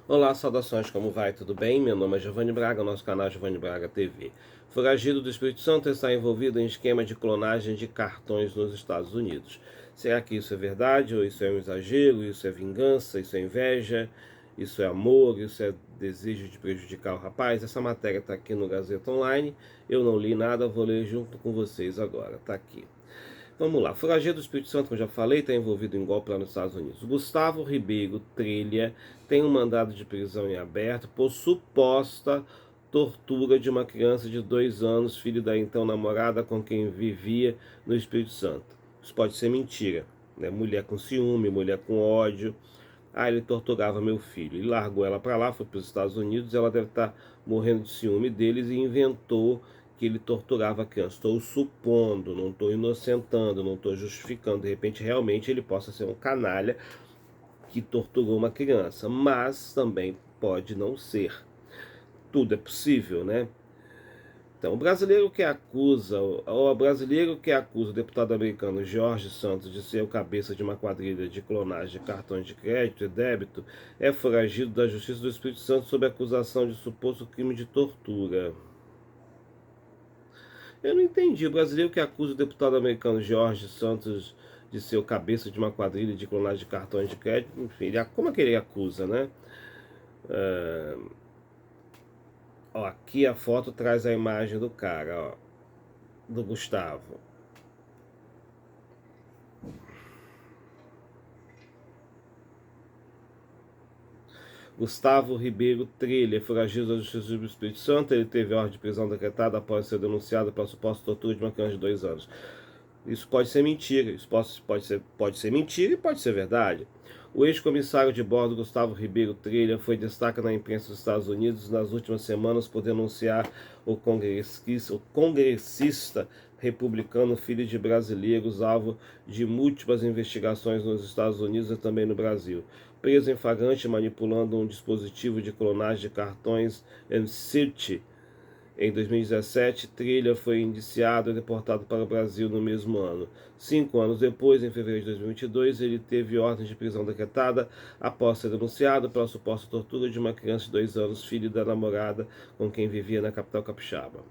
Olá, saudações, como vai? Tudo bem? Meu nome é Giovanni Braga, nosso canal é Giovanni Braga TV. Foragido do Espírito Santo está envolvido em esquema de clonagem de cartões nos Estados Unidos. Será que isso é verdade ou isso é um exagero? Isso é vingança? Isso é inveja? Isso é amor? Isso é desejo de prejudicar o rapaz? Essa matéria está aqui no Gazeta Online. Eu não li nada, vou ler junto com vocês agora. Está aqui. Vamos lá. Foragido do Espírito Santo, como eu já falei, está envolvido em golpe lá nos Estados Unidos. Gustavo Ribeiro Trilha tem um mandado de prisão em aberto por suposta tortura de uma criança de 2 anos, filho da então namorada com quem vivia no Espírito Santo. Isso pode ser mentira, né? Mulher com ciúme, mulher com ódio. Ele torturava meu filho. E largou ela para lá, foi para os Estados Unidos. Ela deve estar morrendo de ciúme deles e inventou que ele torturava a criança. Estou supondo, não estou inocentando, não estou justificando. De repente, realmente, ele possa ser um canalha que torturou uma criança. Mas também pode não ser. Tudo é possível, né? Então, o brasileiro que acusa o deputado americano Jorge Santos de ser o cabeça de uma quadrilha de clonagem de cartões de crédito e débito é foragido da Justiça do Espírito Santo sob acusação de suposto crime de tortura. Eu não entendi. O brasileiro que acusa o deputado americano Jorge Santos de ser o cabeça de uma quadrilha de clonagem de cartões de crédito, enfim, como é que ele acusa, né? Ó, aqui a foto traz a imagem do cara, ó, do Gustavo. Gustavo Ribeiro Trilha, foragido da Justiça do Espírito Santo. Ele teve ordem de prisão decretada após ser denunciado pela suposta tortura de uma criança de 2 anos. Isso pode ser mentira, isso pode ser mentira e pode ser verdade. O ex-comissário de bordo Gustavo Ribeiro Trilha foi destaque na imprensa dos Estados Unidos nas últimas semanas por denunciar o congressista republicano, filho de brasileiros, alvo de múltiplas investigações nos Estados Unidos e também no Brasil. Preso em flagrante manipulando um dispositivo de clonagem de cartões Encirte em 2017, Trilha foi indiciado e deportado para o Brasil no mesmo ano. 5 anos depois, em fevereiro de 2022, ele teve ordem de prisão decretada após ser denunciado pela suposta tortura de uma criança de 2 anos, filho da namorada com quem vivia na capital capixaba.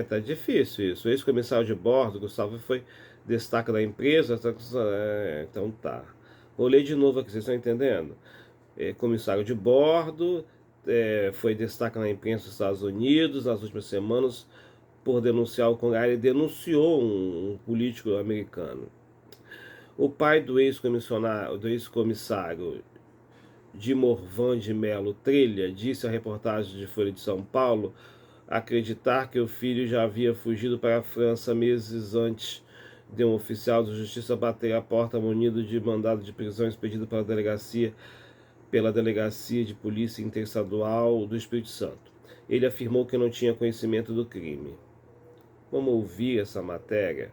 Tá difícil isso. O ex-comissário de bordo, Gustavo, foi destaque da empresa. Então tá. Vou ler de novo aqui, vocês estão entendendo? Comissário de bordo, foi destaque na imprensa dos Estados Unidos nas últimas semanas por denunciar o Congresso. Ele denunciou um político americano. O pai do ex-comissário Dimorvan de Melo Trilha disse à reportagem de Folha de São Paulo acreditar que o filho já havia fugido para a França meses antes de um oficial de justiça bater a porta munido de mandado de prisão expedido pela Delegacia de Polícia Interestadual do Espírito Santo. Ele afirmou que não tinha conhecimento do crime. Vamos ouvir essa matéria.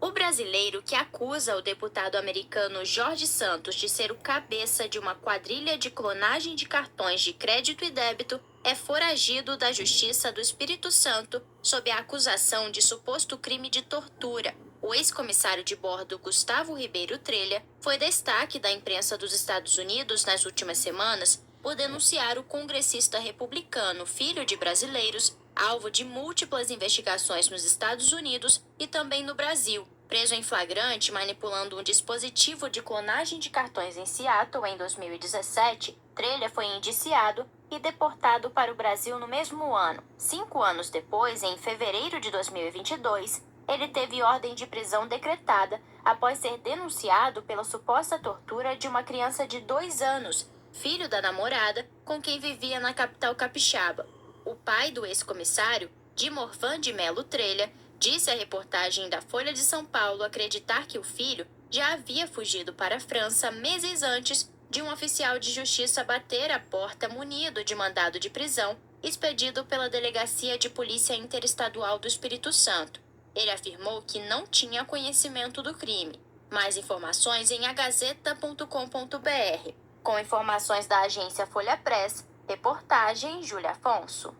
O brasileiro que acusa o deputado americano Jorge Santos de ser o cabeça de uma quadrilha de clonagem de cartões de crédito e débito é foragido da Justiça do Espírito Santo sob a acusação de suposto crime de tortura. O ex-comissário de bordo Gustavo Ribeiro Trilha foi destaque da imprensa dos Estados Unidos nas últimas semanas por denunciar o congressista republicano, filho de brasileiros, alvo de múltiplas investigações nos Estados Unidos e também no Brasil. Preso em flagrante manipulando um dispositivo de clonagem de cartões em Seattle em 2017, Trilha foi indiciado e deportado para o Brasil no mesmo ano. 5 anos depois, em fevereiro de 2022, ele teve ordem de prisão decretada após ser denunciado pela suposta tortura de uma criança de 2 anos, filho da namorada com quem vivia na capital capixaba. O pai do ex-comissário, Dimorvan de Melo Trilha, disse à reportagem da Folha de São Paulo acreditar que o filho já havia fugido para a França meses antes de um oficial de justiça bater a porta munido de mandado de prisão expedido pela Delegacia de Polícia Interestadual do Espírito Santo. Ele afirmou que não tinha conhecimento do crime. Mais informações em agazeta.com.br. Com informações da agência Folha Press, reportagem Júlia Afonso.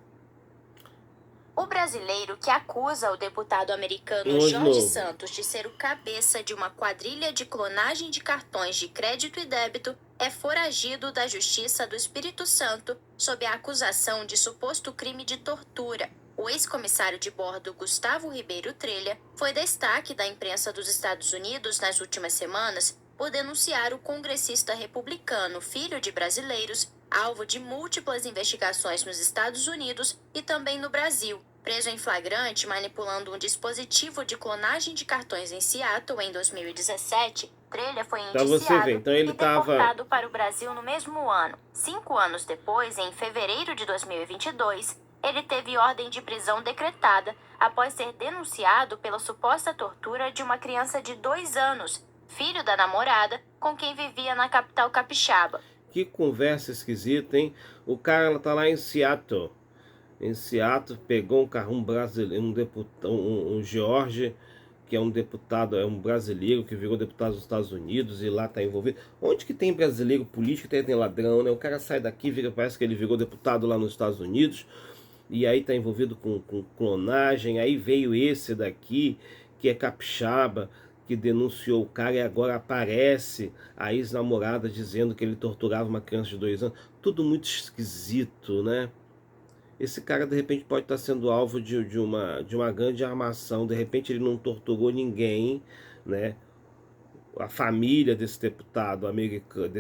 O brasileiro que acusa o deputado americano Vamos de Jorge novo. Santos de ser o cabeça de uma quadrilha de clonagem de cartões de crédito e débito é foragido da Justiça do Espírito Santo sob a acusação de suposto crime de tortura. O ex-comissário de bordo Gustavo Ribeiro Trelha foi destaque da imprensa dos Estados Unidos nas últimas semanas por denunciar o congressista republicano, filho de brasileiros, alvo de múltiplas investigações nos Estados Unidos e também no Brasil. Preso em flagrante manipulando um dispositivo de clonagem de cartões em Seattle em 2017, Trelha foi Pra você ver, indiciado então ele e tava... deportado para o Brasil no mesmo ano. 5 anos depois, em fevereiro de 2022, ele teve ordem de prisão decretada após ser denunciado pela suposta tortura de uma criança de 2 anos, filho da namorada, com quem vivia na capital capixaba. Que conversa esquisita, hein? O cara tá lá em Seattle. Em Seattle, pegou um carro, um brasileiro, um deputado, um George, que é um deputado, é um brasileiro que virou deputado dos Estados Unidos e lá tá envolvido. Onde que tem brasileiro político, tem ladrão, né? O cara sai daqui, parece que ele virou deputado lá nos Estados Unidos e aí tá envolvido com clonagem. Aí veio esse daqui, que é capixaba, que denunciou o cara e agora aparece a ex-namorada dizendo que ele torturava uma criança de 2 anos. Tudo muito esquisito, né? Esse cara de repente pode estar sendo alvo de uma grande armação. De repente ele não torturou ninguém, né? A família desse deputado americano,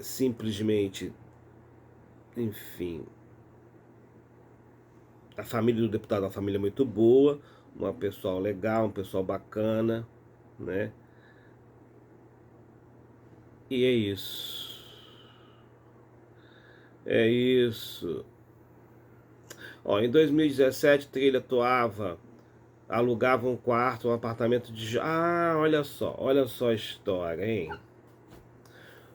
simplesmente, enfim, a família do deputado é uma família muito boa, uma pessoal legal, um pessoal bacana, né? E é isso. É isso. Ó, em 2017, Trilha alugava um quarto, um apartamento de... Ah, olha só a história, hein?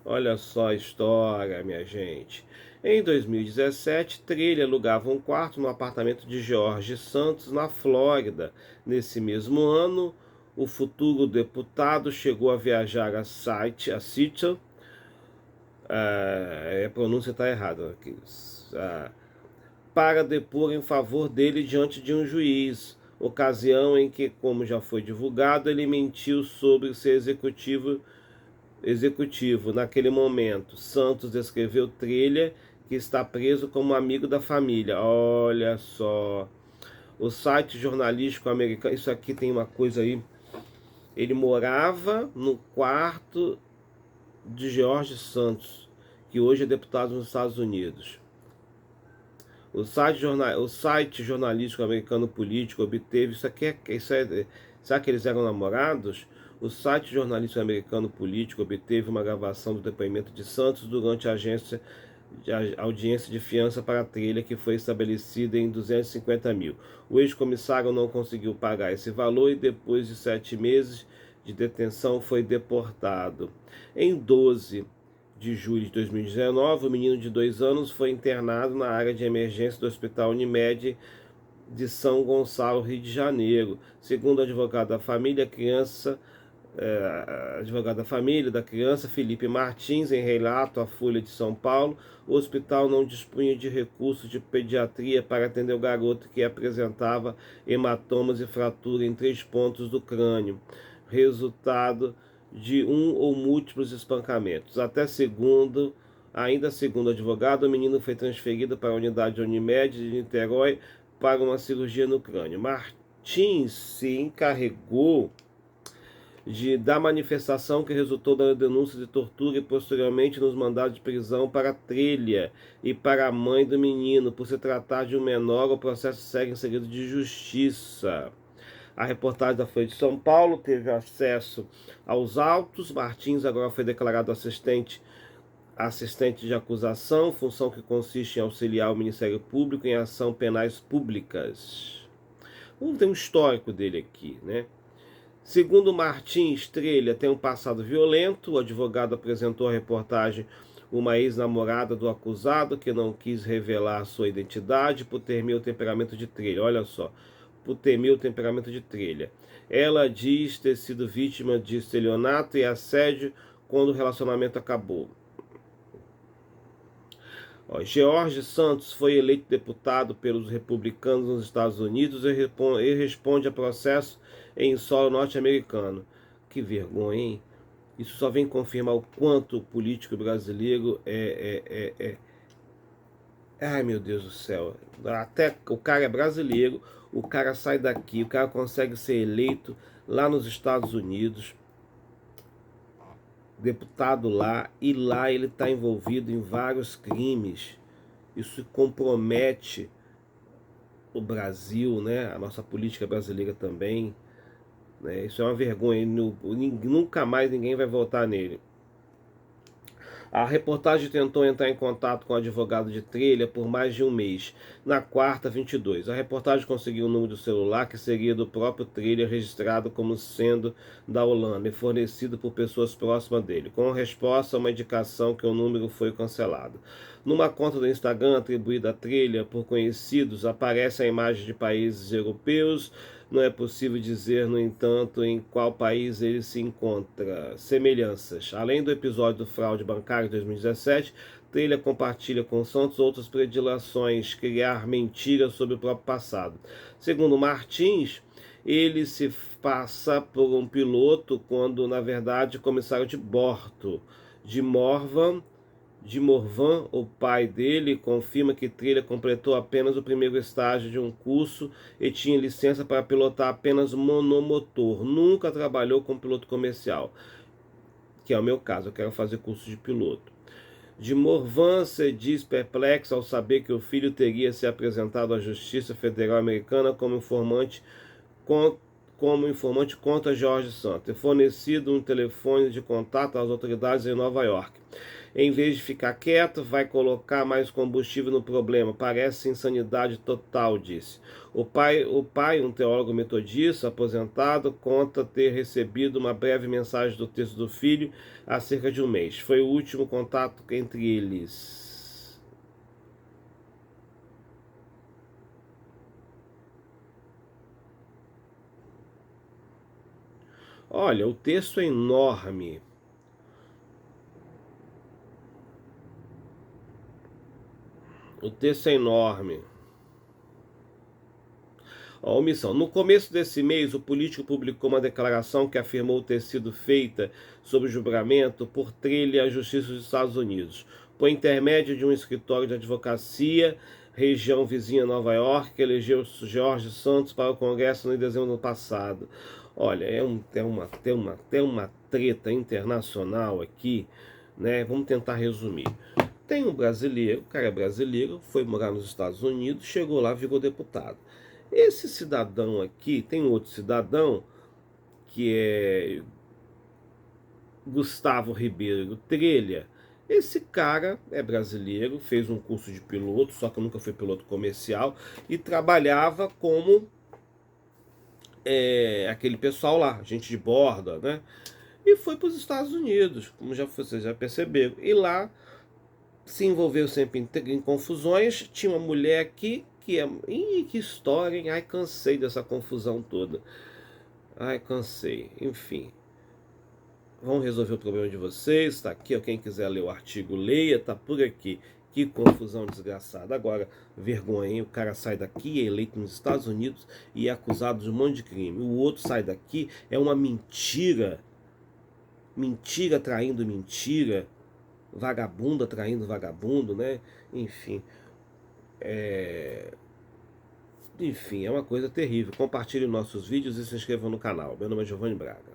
Olha só a história, minha gente. Em 2017, Trilha alugava um quarto no apartamento de Jorge Santos, na Flórida. Nesse mesmo ano, o futuro deputado chegou a viajar a Seattle. A pronúncia está errada aqui. Para depor em favor dele diante de um juiz, ocasião em que, como já foi divulgado, ele mentiu sobre ser executivo. Naquele momento, Santos descreveu Trilha, que está preso, como amigo da família. Olha só, o site jornalístico americano, isso aqui tem uma coisa aí, ele morava no quarto de Jorge Santos, que hoje é deputado nos Estados Unidos. O site jornalístico americano político obteve... Será que eles eram namorados? O site jornalístico americano político obteve uma gravação do depoimento de Santos durante a audiência de fiança para a Trilha, que foi estabelecida em 250 mil. O ex-comissário não conseguiu pagar esse valor e depois de 7 meses de detenção foi deportado. Em 12 de julho de 2019, o menino de 2 anos foi internado na área de emergência do Hospital Unimed de São Gonçalo, Rio de Janeiro. Segundo o advogado da família, da criança, Felipe Martins, em relato à Folha de São Paulo, o hospital não dispunha de recursos de pediatria para atender o garoto, que apresentava hematomas e fratura em 3 pontos do crânio, resultado de um ou múltiplos espancamentos. Ainda segundo o advogado, o menino foi transferido para a unidade Unimed de Niterói para uma cirurgia no crânio. Martins se encarregou da manifestação que resultou da denúncia de tortura e posteriormente nos mandados de prisão para Trilha e para a mãe do menino. Por se tratar de um menor, o processo segue em segredo de justiça. A reportagem da Folha de São Paulo teve acesso aos autos. Martins agora foi declarado assistente de acusação, função que consiste em auxiliar o Ministério Público em ação penais públicas. Vamos ter um histórico dele aqui, né? Segundo Martins, Trilha tem um passado violento. O advogado apresentou à reportagem uma ex-namorada do acusado que não quis revelar sua identidade por temer o temperamento de Trilha. Olha só, por temer o temperamento de Trilha. Ela diz ter sido vítima de estelionato e assédio quando o relacionamento acabou. Ó, George Santos foi eleito deputado pelos republicanos nos Estados Unidos e responde a processo em solo norte-americano. Que vergonha, hein? Isso só vem confirmar o quanto o político brasileiro Ai, meu Deus do céu. Até o cara é brasileiro, o cara sai daqui, o cara consegue ser eleito lá nos Estados Unidos, deputado lá, e lá ele está envolvido em vários crimes. Isso compromete o Brasil, né? A nossa política brasileira também, né? Isso é uma vergonha. Nunca mais ninguém vai votar nele. A reportagem tentou entrar em contato com o advogado de Trilha por mais de um mês. Na quarta, 22, a reportagem conseguiu o número do celular que seria do próprio Trilha, registrado como sendo da Holanda e fornecido por pessoas próximas dele. Com resposta a uma indicação que o número foi cancelado. Numa conta do Instagram atribuída à Trilha por conhecidos, aparece a imagem de países europeus. Não é possível dizer, no entanto, em qual país ele se encontra. Semelhanças. Além do episódio do fraude bancário de 2017, Trilha compartilha com Santos outras predileções, criar mentiras sobre o próprio passado. Segundo Martins, ele se passa por um piloto quando, na verdade, comissário de bordo de Morvan, o pai dele, confirma que Trilha completou apenas o primeiro estágio de um curso e tinha licença para pilotar apenas monomotor. Nunca trabalhou como piloto comercial, que é o meu caso, eu quero fazer curso de piloto. De Morvan se diz perplexo ao saber que o filho teria se apresentado à Justiça Federal Americana como informante contra George Santos e fornecido um telefone de contato às autoridades em Nova York. Em vez de ficar quieto, vai colocar mais combustível no problema. Parece insanidade total, disse. O pai, um teólogo metodista aposentado, conta ter recebido uma breve mensagem do texto do filho há cerca de um mês. Foi o último contato entre eles. Olha, o texto é enorme. O texto é enorme. A omissão. No começo desse mês, o político publicou uma declaração que afirmou ter sido feita sob julgamento por Trilha à Justiça dos Estados Unidos, por intermédio de um escritório de advocacia, região vizinha Nova York, que elegeu George Santos para o Congresso em dezembro do ano passado. Olha, tem uma treta internacional aqui, né? Vamos tentar resumir. Tem um brasileiro, o cara é brasileiro, foi morar nos Estados Unidos, chegou lá, virou deputado. Esse cidadão aqui, tem outro cidadão, que é Gustavo Ribeiro Trelha. Esse cara é brasileiro, fez um curso de piloto, só que nunca foi piloto comercial, e trabalhava como aquele pessoal lá, gente de borda, né? E foi para os Estados Unidos, como vocês já perceberam. E lá se envolveu sempre em confusões. Tinha uma mulher aqui que é... Ih, que história, hein? Ai, cansei dessa confusão toda. Ai, cansei. Enfim. Vamos resolver o problema de vocês. Tá aqui, ó. Quem quiser ler o artigo, leia. Tá por aqui. Que confusão desgraçada. Agora, vergonha, hein? O cara sai daqui, é eleito nos Estados Unidos e é acusado de um monte de crime. O outro sai daqui, é uma mentira. Mentira traindo mentira. Vagabunda traindo vagabundo, né? Enfim. Enfim, é uma coisa terrível. Compartilhe nossos vídeos e se inscrevam no canal. Meu nome é Giovanni Braga.